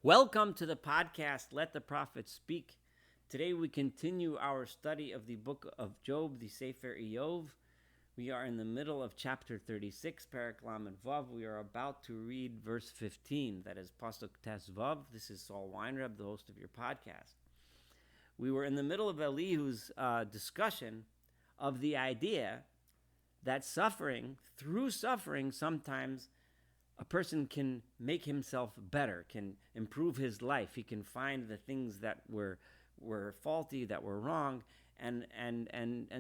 Welcome to the podcast, Let the Prophet Speak. Today we continue our study of the book of Job, the Sefer Iyov. We are in the middle of chapter 36, Perek Lamed Vav. We are about to read verse 15, that is Pasuk Tes Vav. This is Saul Weinreb, the host of your podcast. We were in the middle of Elihu's discussion of the idea that through suffering, sometimes a person can make himself better, can improve his life. He can find the things that were faulty, that were wrong, and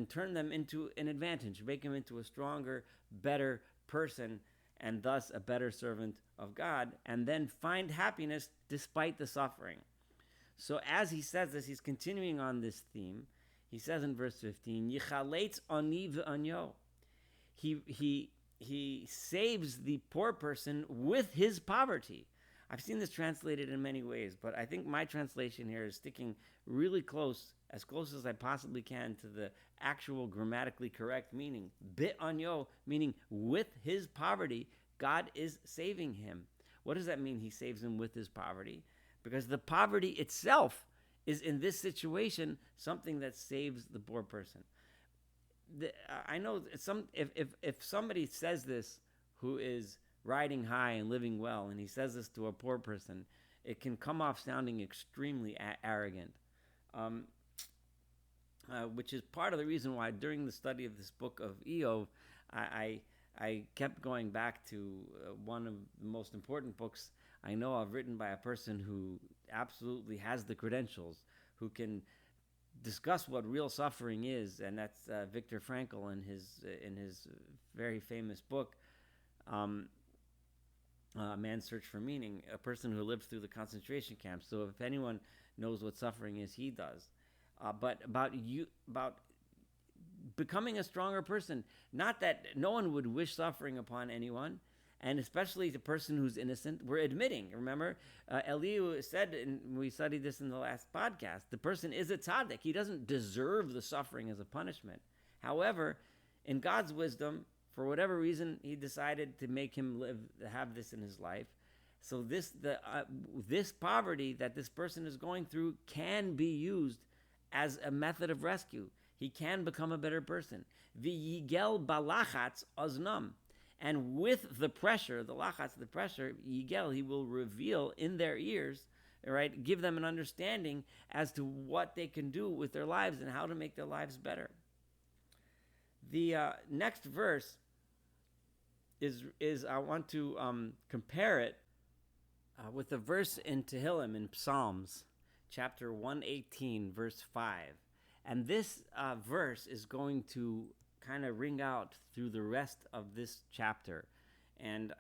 turn them into an advantage, make him into a stronger, better person, and thus a better servant of God, and then find happiness despite the suffering. So as he says this, he's continuing on this theme. He says in verse 15, Yichaletz ani v'anyo. He saves the poor person with his poverty. I've seen this translated in many ways, but I think my translation here is sticking really close, as close as I possibly can, to the actual grammatically correct meaning. Bit anyo, meaning with his poverty, God is saving him. What does that mean, he saves him with his poverty? Because the poverty itself is, in this situation, something that saves the poor person. I know if somebody says this who is riding high and living well, and he says this to a poor person, it can come off sounding extremely arrogant, which is part of the reason why during the study of this book of Iyov, I kept going back to one of the most important books I know of, written by a person who absolutely has the credentials, who can discuss what real suffering is, and that's Viktor Frankl in his very famous book, Man's Search for Meaning, a person who lived through the concentration camps. So if anyone knows what suffering is, he does. But about becoming a stronger person, not that no one would wish suffering upon anyone, and especially the person who's innocent. We're admitting, remember, Elihu said, and we studied this in the last podcast, the person is a tzaddik. He doesn't deserve the suffering as a punishment. However, in God's wisdom, for whatever reason, he decided to make him have this in his life. So this poverty that this person is going through can be used as a method of rescue. He can become a better person. V'yigel balachatz oznam. And with the pressure, the lachatz, the pressure, Yigel, he will reveal in their ears, right, give them an understanding as to what they can do with their lives and how to make their lives better. The next verse is I want to compare it with the verse in Tehillim, in Psalms, chapter 118, verse 5. And this verse is going to kind of ring out through the rest of this chapter, and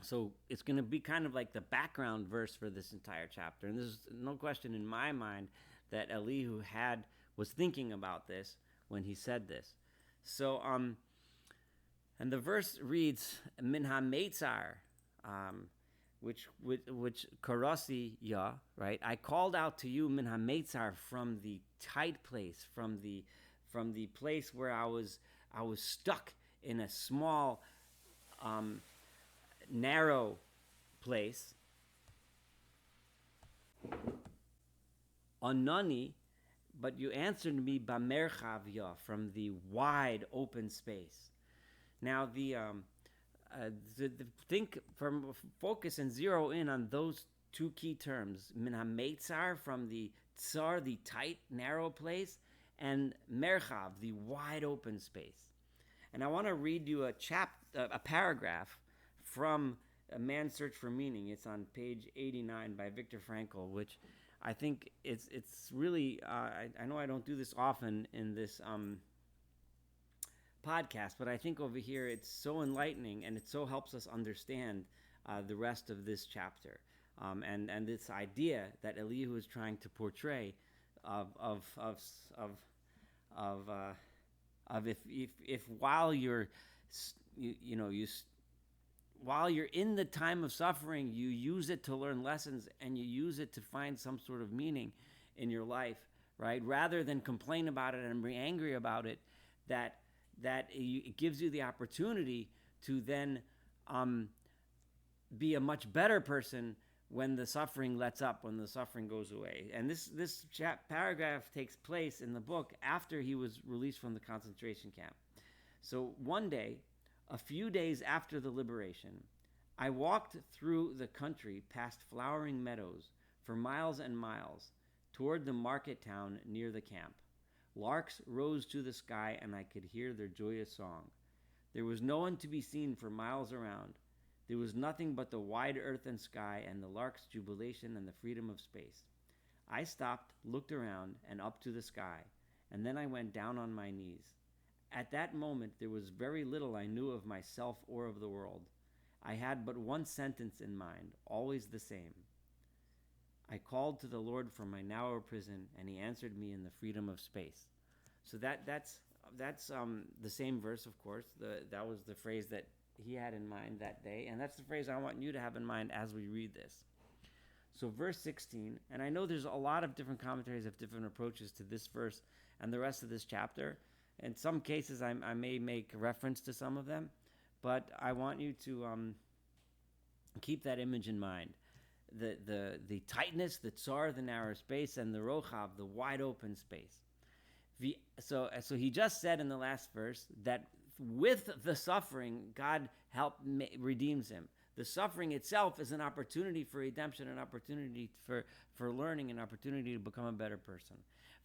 so it's going to be kind of like the background verse for this entire chapter. And there's no question in my mind that Elihu was thinking about this when he said this. So and the verse reads Min HaMeitzar, which karasi ya, right? I called out to you Min HaMeitzar, from the tight place, from the place where I was stuck in a small, narrow place. Anani, but you answered me bamerchavya, from the wide open space. Now focus and zero in on those two key terms: min hametzar, from the tsar, the tight, narrow place, and merchav, the wide open space. And I want to read you a paragraph from A Man's Search for Meaning. It's on page 89 by Viktor Frankl, which I think it's really, I know I don't do this often in this podcast, but I think over here it's so enlightening, and it so helps us understand the rest of this chapter, and this idea that Elihu is trying to portray of if while while you're in the time of suffering, you use it to learn lessons, and you use it to find some sort of meaning in your life, right? Rather than complain about it and be angry about it, that it gives you the opportunity to then be a much better person when the suffering lets up, when the suffering goes away. And this paragraph takes place in the book after he was released from the concentration camp. So one day, a few days after the liberation, I walked through the country past flowering meadows for miles and miles toward the market town near the camp. Larks rose to the sky, and I could hear their joyous song. There was no one to be seen for miles around. There was nothing but the wide earth and sky and the lark's jubilation and the freedom of space. I stopped, looked around, and up to the sky, and then I went down on my knees. At that moment, there was very little I knew of myself or of the world. I had but one sentence in mind, always the same. I called to the Lord from my narrow prison, and he answered me in the freedom of space. So that's the same verse, of course. That was the phrase that he had in mind that day, and that's the phrase I want you to have in mind as we read this. So verse 16, and I know there's a lot of different commentaries of different approaches to this verse and the rest of this chapter. In some cases, I may make reference to some of them, but I want you to keep that image in mind. The tightness, the tsar, the narrow space, and the rochav, the wide open space. So he just said in the last verse that with the suffering, God redeems him. The suffering itself is an opportunity for redemption, an opportunity for learning, an opportunity to become a better person.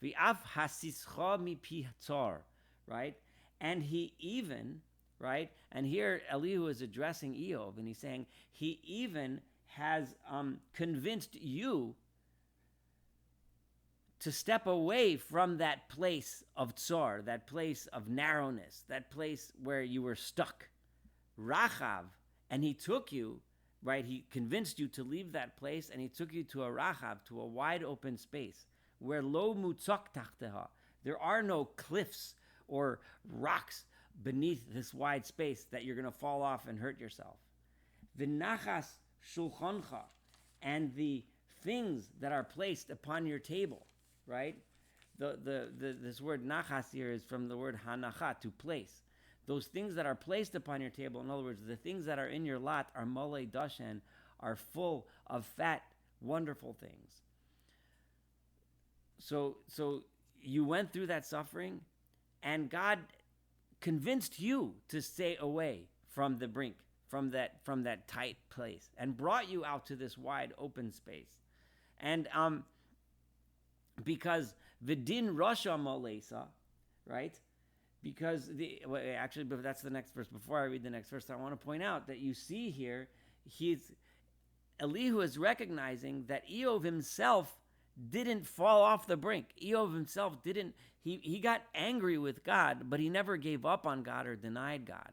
V'af hasischa mipi tsar, right? And he even, right? And here Elihu is addressing Eov, and he's saying he even has convinced you to step away from that place of tsar, that place of narrowness, that place where you were stuck. Rachav, and he took you, right? He convinced you to leave that place, and he took you to a rachav, to a wide open space, where lo mutzak tachteha. There are no cliffs or rocks beneath this wide space that you're going to fall off and hurt yourself. V'nachas shulchancha, and the things that are placed upon your table, right? This word nachas here is from the word hanacha, to place. Those things that are placed upon your table, in other words, the things that are in your lot are malei dashen, are full of fat, wonderful things. So you went through that suffering, and God convinced you to stay away from the brink, from that tight place, and brought you out to this wide open space. And because Vidin Rasha Malesa, right? Because but that's the next verse. Before I read the next verse, I want to point out that you see here, Elihu is recognizing that Eov himself didn't fall off the brink. Eov himself didn't. He got angry with God, but he never gave up on God or denied God.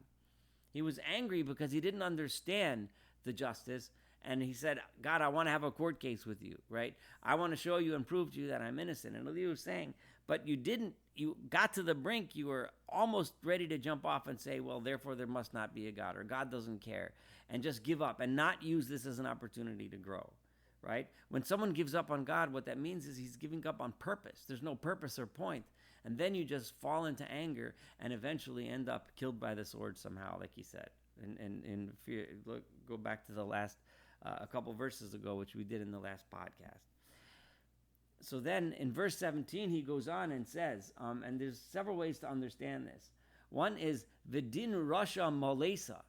He was angry because he didn't understand the justice. And he said, God, I want to have a court case with you, right? I want to show you and prove to you that I'm innocent. And Elihu was saying, but you didn't. You got to the brink. You were almost ready to jump off and say, well, therefore there must not be a God, or God doesn't care, and just give up and not use this as an opportunity to grow, right? When someone gives up on God, what that means is he's giving up on purpose. There's no purpose or point. And then you just fall into anger and eventually end up killed by the sword somehow, like he said. And go back to the last a couple verses ago, which we did in the last podcast. So then in verse 17, he goes on and says, and there's several ways to understand this. One is Vidin Rasha Malesa.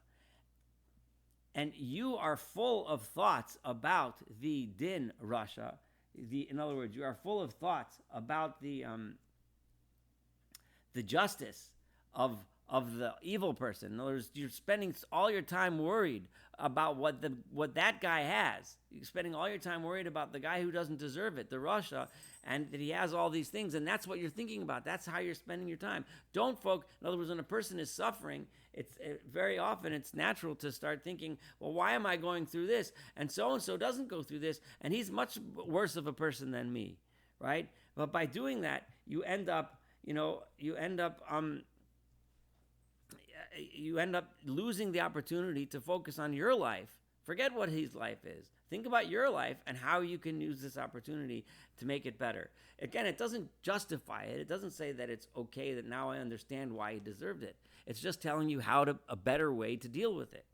And you are full of thoughts about the Din Rasha. In other words, you are full of thoughts about the justice of the evil person. In other words, you're spending all your time worried about what that guy has. You're spending all your time worried about the guy who doesn't deserve it, the Rasha, and that he has all these things, and that's what you're thinking about. That's how you're spending your time. In other words, when a person is suffering, very often it's natural to start thinking, well, why am I going through this? And so doesn't go through this, and he's much worse of a person than me, right? But by doing that, you end up losing the opportunity to focus on your life. Forget what his life is. Think about your life and how you can use this opportunity to make it better. Again, it doesn't justify it. It doesn't say that it's okay, that now I understand why he deserved it. It's just telling you a better way to deal with it.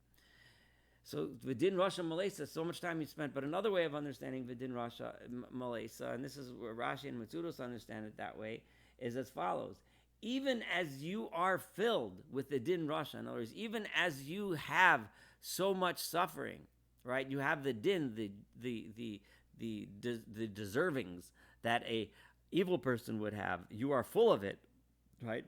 So Vidin Rasha Malesa, so much time you spent. But another way of understanding Vidin Rasha Malesa, and this is where Rashi and Matsudos understand it that way, is as follows. Even as you are filled with the Din Rasha, in other words, even as you have so much suffering, right? You have the Din, the deservings that a evil person would have. You are full of it, right?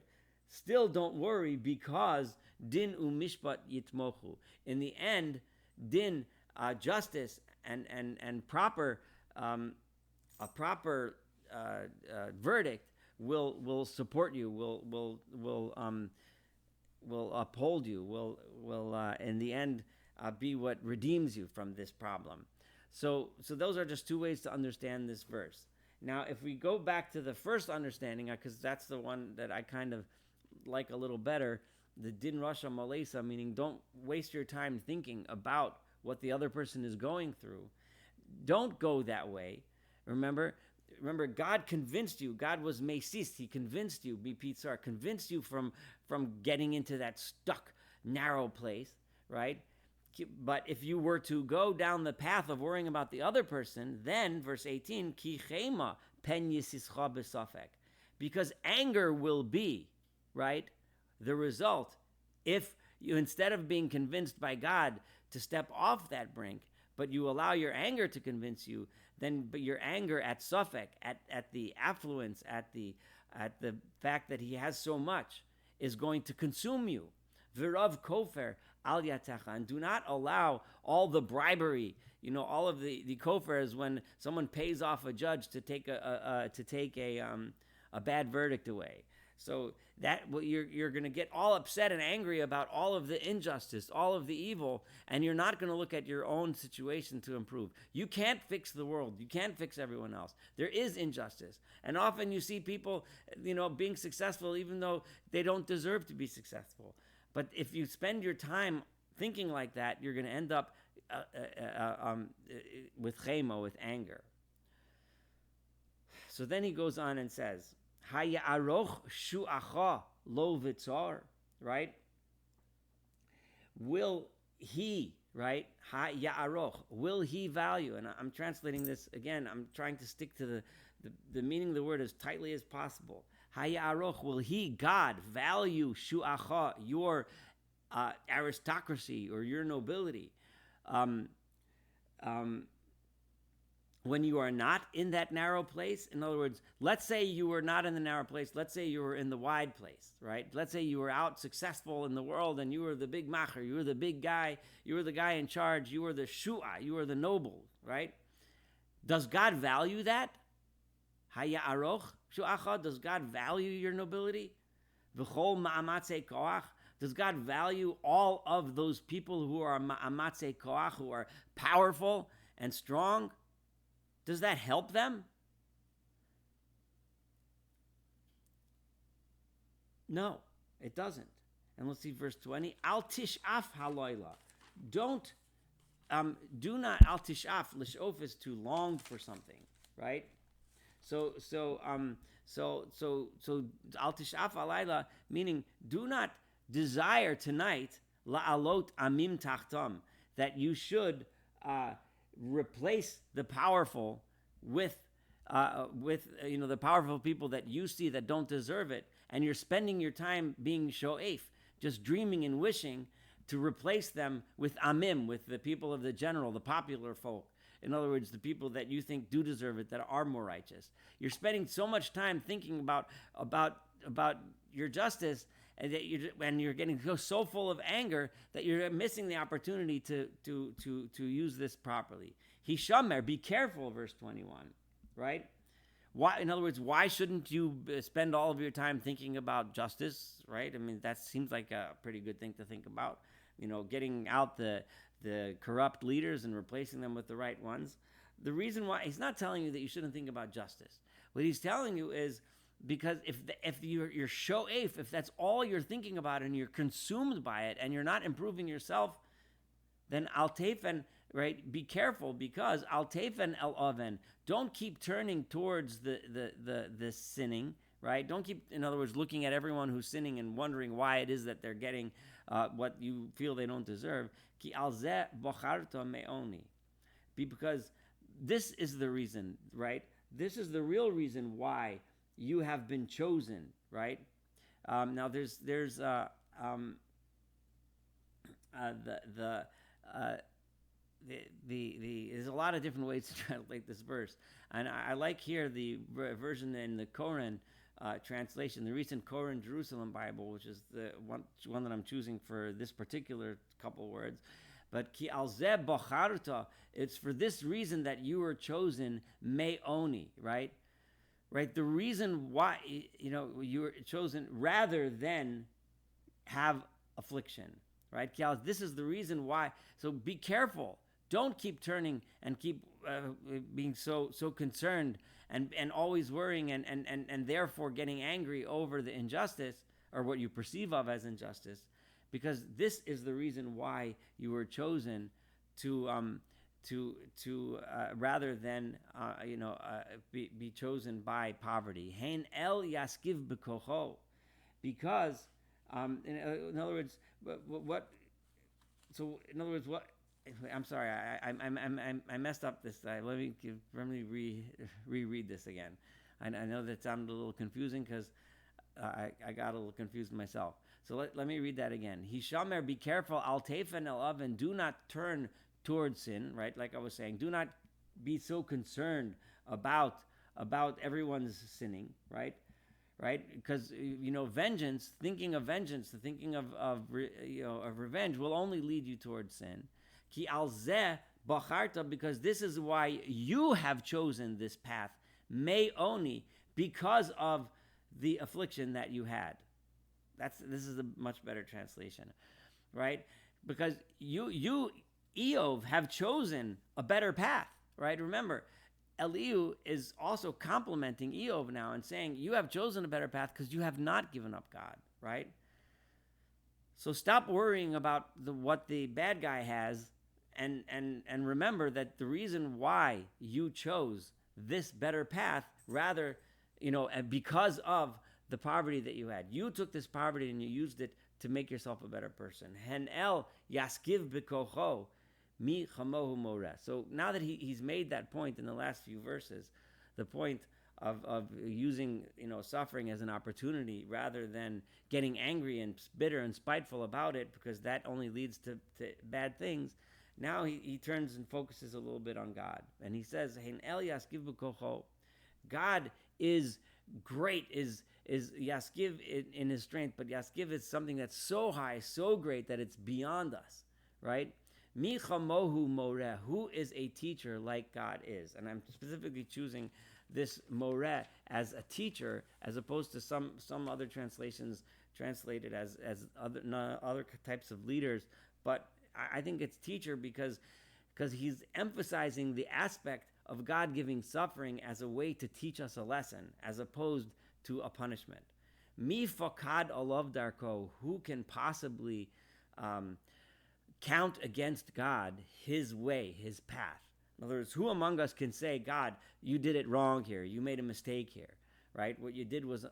Still don't worry, because Din umishpat yitmochu. In the end, Din, justice and proper a proper verdict will support you, will uphold you, will in the end be what redeems you from this problem. So those are just two ways to understand this verse. Now, if we go back to the first understanding, because that's the one that I kind of like a little better, the Din Rasha Malesa, meaning don't waste your time thinking about what the other person is going through. Don't go that way. Remember, God convinced you. God was Mesis. He convinced you, Bipitzar, convinced you from getting into that stuck, narrow place, right? But if you were to go down the path of worrying about the other person, then, verse 18, Ki chema pen yisischa besafek. Because anger will be, right, the result if you, instead of being convinced by God to step off that brink, but you allow your anger to convince you, then but your anger at Suffolk, at the affluence, at the fact that he has so much, is going to consume you. V'rav kofer al yatecha, and do not allow all the bribery, all of the kofer is when someone pays off a judge to take a bad verdict away. So that you're going to get all upset and angry about all of the injustice, all of the evil, and you're not going to look at your own situation to improve. You can't fix the world. You can't fix everyone else. There is injustice. And often you see people, being successful even though they don't deserve to be successful. But if you spend your time thinking like that, you're going to end up with chema, with anger. So then he goes on and says, Haya'aroch shu'acha lo v'tzar, right? Will he, right? Haya'aroch, will he value? And I'm translating this again. I'm trying to stick to the meaning of the word as tightly as possible. Haya'aroch, will he, God, value shu'acha, your aristocracy or your nobility? When you are not in that narrow place, in other words, let's say you were not in the narrow place, let's say you were in the wide place, right? Let's say you were out successful in the world and you were the big macher, you were the big guy, you were the guy in charge, you were the shu'a, you were the noble, right? Does God value that? Haya aroch shu'acha, does God value your nobility? V'chol ma'amatze koach, does God value all of those people who are ma'amatze koach, who are powerful and strong? Does that help them? No, it doesn't. And let's see verse 20. Al tish'af halayla. Do not al tish'af. Lishof is to long for something, right? So al tish'af halayla, meaning do not desire tonight la'alot amim tachtam, that you should replace the powerful with the powerful people that you see that don't deserve it, and you're spending your time being sho'ef, just dreaming and wishing to replace them with amim, with the people of the general, the popular folk. In other words, the people that you think do deserve it, that are more righteous. You're spending so much time thinking about your justice, and that you're getting so full of anger that you're missing the opportunity to use this properly. Hishamer, be careful, verse 21, right? Why? In other words, why shouldn't you spend all of your time thinking about justice, right? I mean, that seems like a pretty good thing to think about. Getting out the corrupt leaders and replacing them with the right ones. The reason why, he's not telling you that you shouldn't think about justice. What he's telling you is, because if you're sho'ef, if that's all you're thinking about and you're consumed by it and you're not improving yourself, then al tefen, right? Be careful, because al tefen el oven. Don't keep turning towards the sinning, right? Don't keep, in other words, looking at everyone who's sinning and wondering why it is that they're getting what you feel they don't deserve. Ki al zeh bocharta me'oni. Because this is the reason, right? This is the real reason why you have been chosen, right? Now there's there's a lot of different ways to translate this verse, and I like here the version in the Koran translation, the recent Koran Jerusalem Bible, which is the one that I'm choosing for this particular couple words. But ki al zeh bocharta, it's for this reason that you were chosen, me'oni, right? Right? The reason why you were chosen rather than have affliction, right? This is the reason why. So be careful. Don't keep turning and keep being so concerned and always worrying and therefore getting angry over the injustice or what you perceive of as injustice, because this is the reason why you were chosen to rather than be chosen by poverty. Hein el yaskiv b'kocho, because in other words, what? So in other words, what? I'm sorry, I messed up this. Let me reread this again. I know that sounded a little confusing because I got a little confused myself. So let me read that again. Hishamer, be careful, al tefen el oven, do not turn towards sin, right? Like I was saying, do not be so concerned about everyone's sinning, right? Right? Because vengeance, thinking of revenge will only lead you towards sin. Ki al zeh bacharta, because this is why you have chosen this path, me'oni, because of the affliction that you had. This is a much better translation, right? Because you Eov have chosen a better path, right? Remember, Elihu is also complimenting Eov now and saying, you have chosen a better path because you have not given up God, right? So stop worrying about what the bad guy has and remember that the reason why you chose this better path, rather, because of the poverty that you had. You took this poverty and you used it to make yourself a better person. Hen el yaskiv b'kocho mi chamohu moreh. So now that he's made that point in the last few verses, the point of using suffering as an opportunity rather than getting angry and bitter and spiteful about it, because that only leads to bad things. Now he turns and focuses a little bit on God, and he says, "Hein el yaskiv b'kocho." God is great, is yaskiv in his strength, but yaskiv is something that's so high, so great that it's beyond us, right? Mi chamohu moreh, who is a teacher like God is, and I'm specifically choosing this moreh as a teacher, as opposed to some other translations translated as other types of leaders. But I think it's teacher because he's emphasizing the aspect of God giving suffering as a way to teach us a lesson, as opposed to a punishment. Mi fakad alav darko, who can possibly count against God, his way, his path? In other words, who among us can say, God, you did it wrong here, you made a mistake here, right? What you did was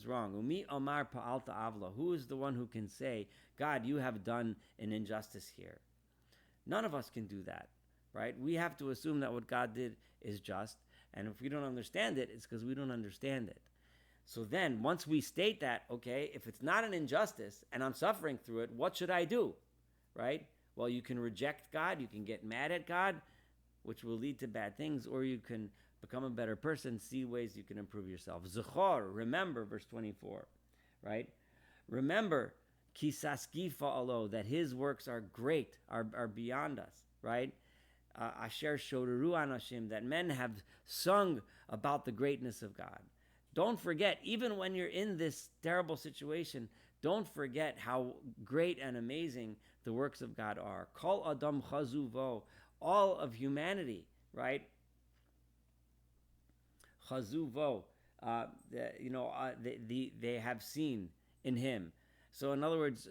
wrong. Umi omar pa'alta avla, who is the one who can say, God, you have done an injustice here? None of us can do that, right? We have to assume that what God did is just, and if we don't understand it, it's because we don't understand it. So then, once we state that, okay, if it's not an injustice and I'm suffering through it, what should I do, right? Well, you can reject God, you can get mad at God, which will lead to bad things, or you can become a better person, see ways you can improve yourself. Zechor, remember, verse 24, right? Remember, kisaskifa alo, that his works are great, are beyond us, right? Asher shoderu anashim, that men have sung about the greatness of God. Don't forget, even when you're in this terrible situation, don't forget how great and amazing the works of God are. Kol adam chazuvo, all of humanity, right? Chazuvo, they have seen in him. So in other words,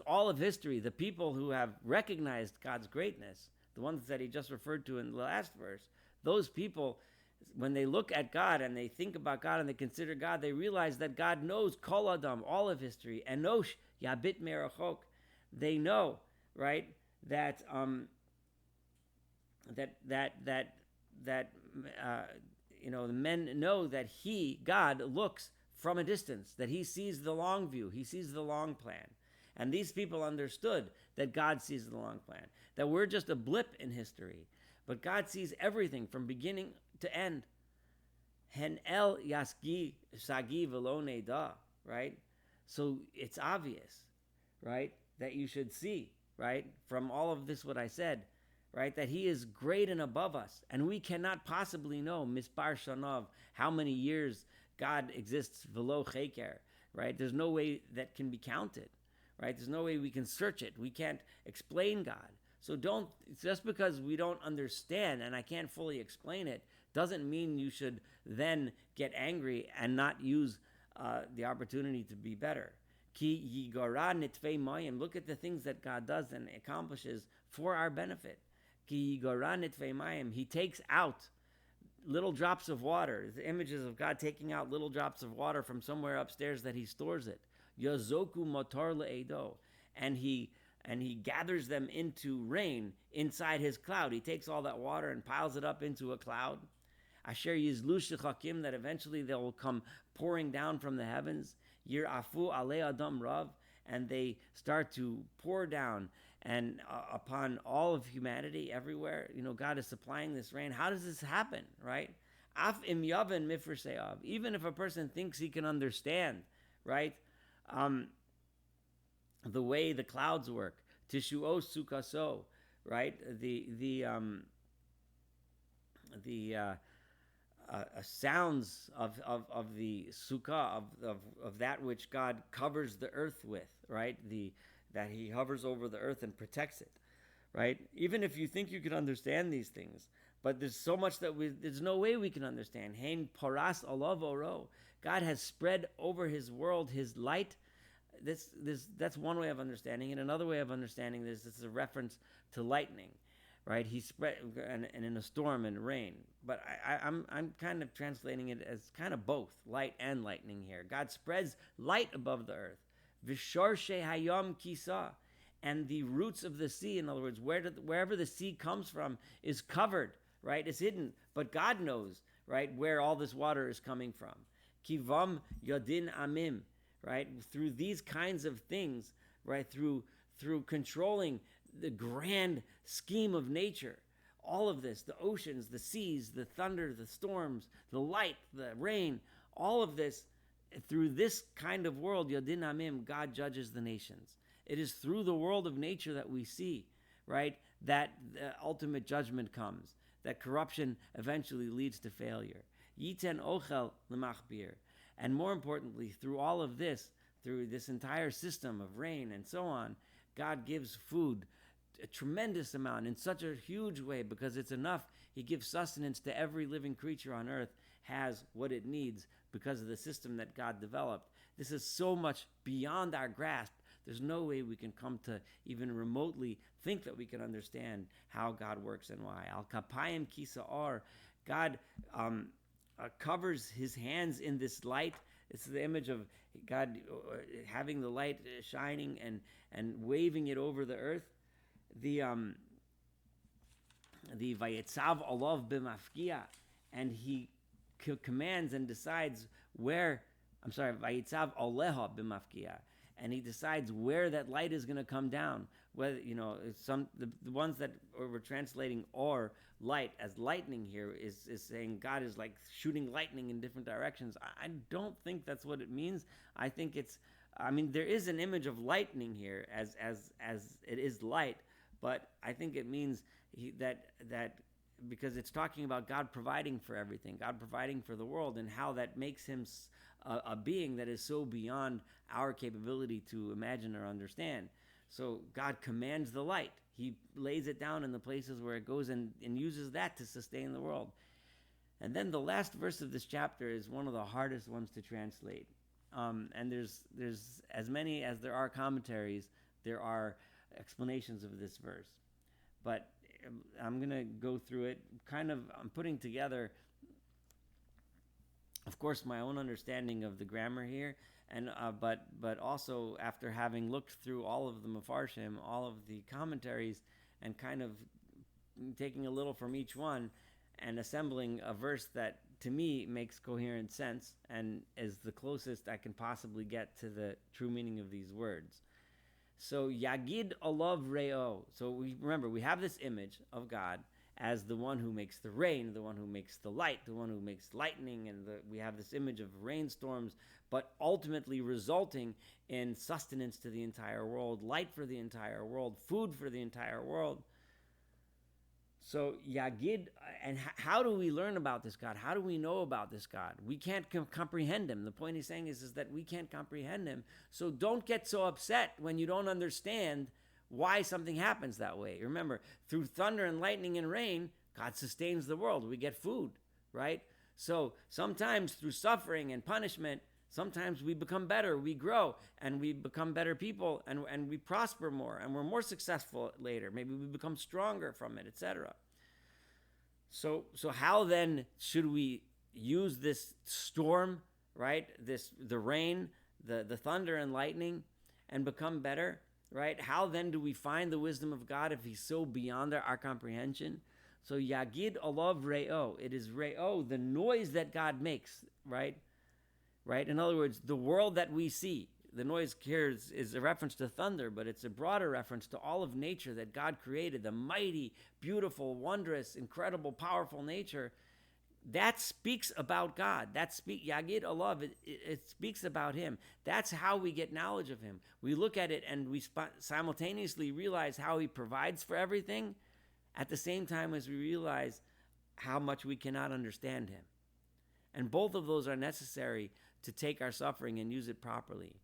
all of history, the people who have recognized God's greatness, the ones that he just referred to in the last verse, those people, when they look at God and they think about God and they consider God, they realize that God knows Kol Adam, all of history, Enosh Yabit Merachok, they know, right, that that that that that the men know that God, looks from a distance, that he sees the long view, he sees the long plan. And these people understood that God sees the long plan, that we're just a blip in history, but God sees everything from beginning to end. Hen el yasgi sagi velone da, right? So it's obvious, right, that you should see, right, from all of this what I said, right, that he is great and above us, and we cannot possibly know mispar shanov, how many years God exists, velo cheker, right? There's no way that can be counted, right? There's no way we can search it. We can't explain God. So don't, just because we don't understand and I can't fully explain it, doesn't mean you should then get angry and not use the opportunity to be better. Ki yigara nitvei mayim. Look at the things that God does and accomplishes for our benefit. Ki yigara nitvei mayim. He takes out little drops of water. The images of God taking out little drops of water from somewhere upstairs that he stores it. Yozoku motor le'edo. And he gathers them into rain inside his cloud. He takes all that water and piles it up into a cloud. Asher yizlu shechakim, that eventually they will come pouring down from the heavens. Yir afu alei adam rav, and they start to pour down and upon all of humanity everywhere. God is supplying this rain. How does this happen, right? Af im yaven mifreseav. Even if a person thinks he can understand, right, the way the clouds work, tishuo sukaso, right, the sounds of the sukkah, of that which God covers the earth with, right? That he hovers over the earth and protects it, right? Even if you think you can understand these things, but there's so much that there's no way we can understand. Hein paras alav oro. God has spread over his world his light. That's one way of understanding it. Another way of understanding this is a reference to lightning, right? He spread and in a storm and rain. But I'm kind of translating it as kind of both light and lightning here. God spreads light above the earth. Vishorshe hayom kisa, and the roots of the sea. In other words, wherever the sea comes from is covered, right? It's hidden, but God knows, right, where all this water is coming from. Kivam yodin amim, right? Through these kinds of things, right? Through controlling the grand scheme of nature, all of this, the oceans, the seas, the thunder, the storms, the light, the rain, all of this, through this kind of world, Yodin Amim, God judges the nations. It is through the world of nature that we see, right, that the ultimate judgment comes, that corruption eventually leads to failure. Yiten ochel lemachbir. And more importantly, through all of this, through this entire system of rain and so on, God gives food, a tremendous amount, in such a huge way, because it's enough. He gives sustenance to every living creature on earth, has what it needs because of the system that God developed. This is so much beyond our grasp. There's no way we can come to even remotely think that we can understand how God works and why. Al kapayim kisa'ar, God covers his hands in this light. It's the image of God having the light shining and waving it over the earth. The vayetzav olav b'mafkia, and he commands and decides where. I'm sorry, vayetzav oleha b'mafkia, and he decides where that light is going to come down. Whether the ones that we're translating or light as lightning here is saying God is like shooting lightning in different directions. I don't think that's what it means. I think there is an image of lightning here as it is light, but I think it means that because it's talking about God providing for everything, God providing for the world, and how that makes him a being that is so beyond our capability to imagine or understand. So God commands the light. He lays it down in the places where it goes and uses that to sustain the world. And then the last verse of this chapter is one of the hardest ones to translate. And there's as many as there are commentaries, there are explanations of this verse. But I'm going to go through it. I'm putting together of course, my own understanding of the grammar here, and but also after having looked through all of the Mefarshim, all of the commentaries, and kind of taking a little from each one, and assembling a verse that to me makes coherent sense and is the closest I can possibly get to the true meaning of these words. So Yagid Olav Reo. So we have this image of God as the one who makes the rain, the one who makes the light, the one who makes lightning, and we have this image of rainstorms, but ultimately resulting in sustenance to the entire world, light for the entire world, food for the entire world. So Yagid, and how do we learn about this God? How do we know about this God? We can't comprehend him. The point he's saying is that we can't comprehend him. So don't get so upset when you don't understand why something happens that way. Remember, through thunder and lightning and rain, God sustains the world. We get food, right? So sometimes through suffering and punishment, sometimes we become better, we grow, and we become better people, and we prosper more, and we're more successful later. Maybe we become stronger from it, etc. So how then should we use this storm, right? The rain, the thunder and lightning, and become better, right? How then do we find the wisdom of God if he's so beyond our comprehension? So Yagid Olav Re'o. It is Re'o, the noise that God makes, right? Right? In other words, the world that we see, the noise here is a reference to thunder, but it's a broader reference to all of nature that God created, the mighty, beautiful, wondrous, incredible, powerful nature. That speaks about God. Yagid Olav, it speaks about him. That's how we get knowledge of him. We look at it and we simultaneously realize how he provides for everything at the same time as we realize how much we cannot understand him. And both of those are necessary to take our suffering and use it properly,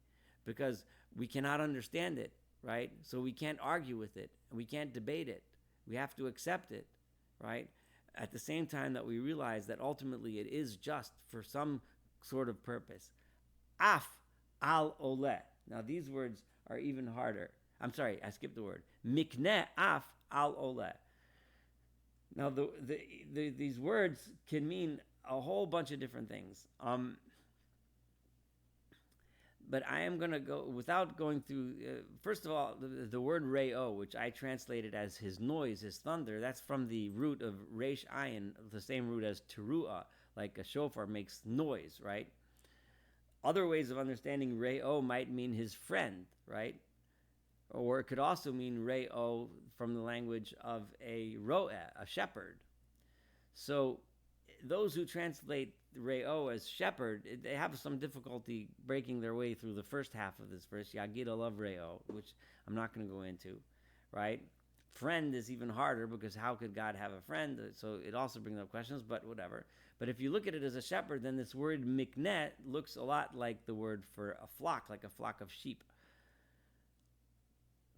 because we cannot understand it, right? So we can't argue with it, and we can't debate it. We have to accept it, right? At the same time that we realize that ultimately it is just for some sort of purpose. Af al oleh. Now these words are even harder. I'm sorry, I skipped the word. Mikneh af al oleh. Now these words can mean a whole bunch of different things. But I am going to go, without going through, first of all, the word Re'o, which I translated as his noise, his thunder, that's from the root of Reish Ayin, the same root as Teruah, like a shofar makes noise, right? Other ways of understanding Re'o might mean his friend, right? Or it could also mean Re'o from the language of a Ro'eh, a shepherd. So those who translate Re'o as shepherd, they have some difficulty breaking their way through the first half of this verse, Yagid Olav Re'o, which I'm not going to go into, right? Friend is even harder, because how could God have a friend? So it also brings up questions, but whatever. But if you look at it as a shepherd, then this word miknet looks a lot like the word for a flock, like a flock of sheep.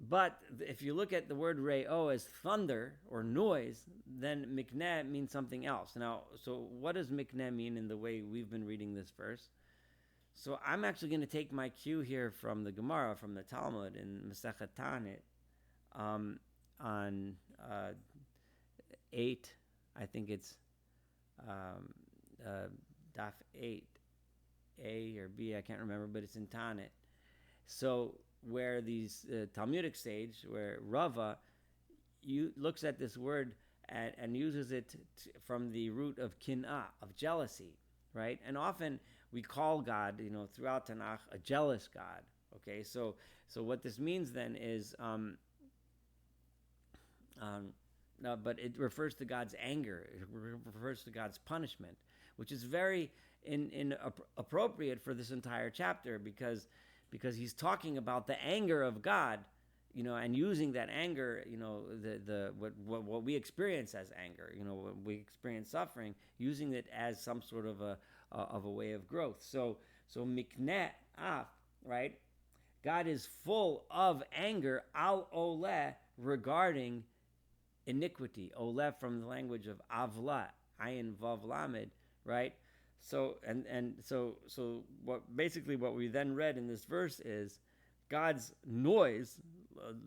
But if you look at the word re'o as thunder or noise, then mikneh means something else. Now, so what does mikneh mean in the way we've been reading this verse? So I'm actually going to take my cue here from the Gemara, from the Talmud in Masechet Tanit, on 8, I think it's Daf 8, A or B, I can't remember, but it's in Tanit. So where these Talmudic sage, where Rava looks at this word and uses it from the root of kin'ah, of jealousy, right? And often we call God, throughout Tanakh, a jealous God. Okay, so what this means then is, no, but it refers to God's anger. It refers to God's punishment, which is very appropriate for this entire chapter, because he's talking about the anger of God, and using that anger, what we experience as anger, when we experience suffering, using it as some sort of a way of growth. So mikneh af, right? God is full of anger al oleh regarding iniquity. Oleh from the language of avla, ayin vav lamed, right? So what we then read in this verse is God's noise,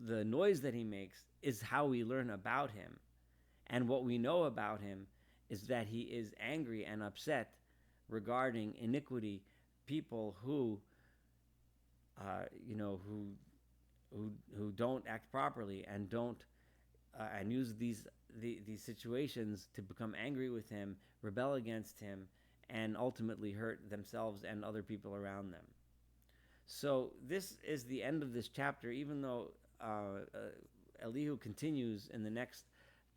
the noise that he makes, is how we learn about him. And what we know about him is that he is angry and upset regarding iniquity, people who, who don't act properly and don't and use these situations to become angry with him, rebel against him, and ultimately hurt themselves and other people around them. So this is the end of this chapter, even though Elihu continues in the next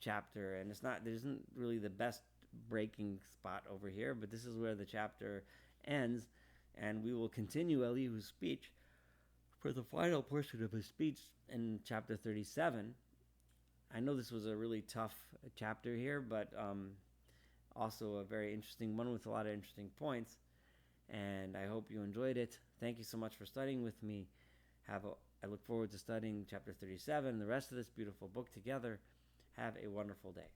chapter, and there isn't really the best breaking spot over here, but this is where the chapter ends, and we will continue Elihu's speech for the final portion of his speech in chapter 37. I know this was a really tough chapter here, but also a very interesting one with a lot of interesting points, and I hope you enjoyed it. Thank you so much for studying with me. I look forward to studying chapter 37 and the rest of this beautiful book together. Have a wonderful day.